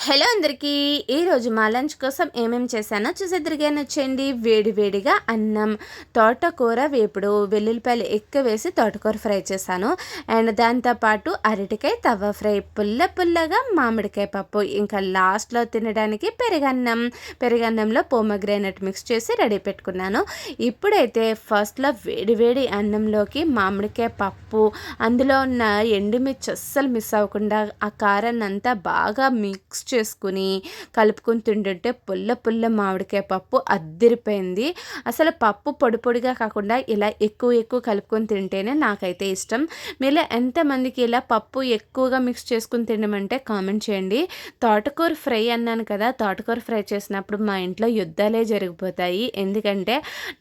Hello అందరికీ ఈరోజు మా లంచ్ కోసం ఏమేమి చేశానో చూసేద్దరిగానే వచ్చేయండి. వేడివేడిగా అన్నం, తోటకూర వేపుడు, వెల్లుల్లిపాయలు ఎక్కువ వేసి తోటకూర ఫ్రై చేశాను. అండ్ దాంతోపాటు అరటికాయ తవ్వ ఫ్రై, పుల్లగా మామిడికాయ పప్పు, ఇంకా లాస్ట్లో తినడానికి పెరుగన్నంలో పోమగ్రానైట్ మిక్స్ చేసి రెడీ పెట్టుకున్నాను. ఇప్పుడైతే ఫస్ట్లో వేడివేడి అన్నంలోకి మామిడికాయ పప్పు, అందులో ఉన్న ఎండుమిర్చి అస్సలు మిస్ అవ్వకుండా ఆ కారాన్ని అంతా బాగా మిక్స్ చేసుకుని కలుపుకొని తింటుంటే పుల్ల మామిడికాయ పప్పు అద్దిరిపోయింది. అసలు పప్పు పొడిగా కాకుండా ఇలా ఎక్కువ కలుపుకొని తింటేనే నాకైతే ఇష్టం. మీలో ఎంతమందికి ఇలా పప్పు ఎక్కువగా మిక్స్ చేసుకుని తినమంటే కామెంట్ చేయండి. తోటకూర ఫ్రై అన్నాను కదా, తోటకూర ఫ్రై చేసినప్పుడు మా ఇంట్లో యుద్ధాలే జరిగిపోతాయి. ఎందుకంటే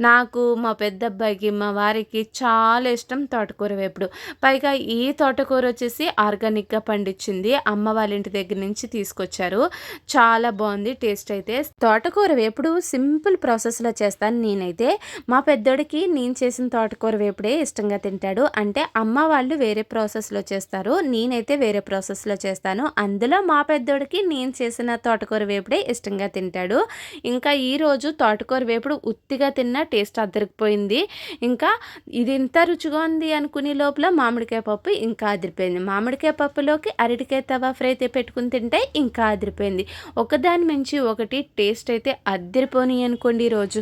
నాకు, మా పెద్ద అబ్బాయికి, మా వారికి చాలా ఇష్టం తోటకూర వేపుడు. పైగా ఈ తోటకూర వచ్చేసి ఆర్గానిక్గా పండించింది, అమ్మ వాళ్ళ ఇంటి దగ్గర నుంచి తీసుకొచ్చారు. చాలా బాగుంది టేస్ట్ అయితే. తోటకూర వేపుడు సింపుల్ ప్రాసెస్లో చేస్తాను నేనైతే. మా పెద్దోడికి నేను చేసిన తోటకూర వేపుడే ఇష్టంగా తింటాడు. అంటే అమ్మ వాళ్ళు వేరే ప్రాసెస్లో చేస్తారు, నేనైతే వేరే ప్రాసెస్లో చేస్తాను. అందులో మా పెద్దోడికి నేను చేసిన తోటకూర వేపుడే ఇష్టంగా తింటాడు. ఇంకా ఈరోజు తోటకూర వేపుడు ఉత్తిగా తిన్న టేస్ట్ అద్దరిపోయింది. ఇంకా ఇది ఇంత రుచిగా ఉంది అనుకునే లోపల మామిడికాయ పప్పు ఇంకా అదిరిపోయింది. మామిడికాయ పప్పులోకి అరటికాయ తవా ఫ్రై పెట్టుకుని తింటే ఇంకా అదిరిపోయింది. ఒకదాని మించి ఒకటి టేస్ట్ అయితే అద్దరిపోని అనుకోండి ఈరోజు.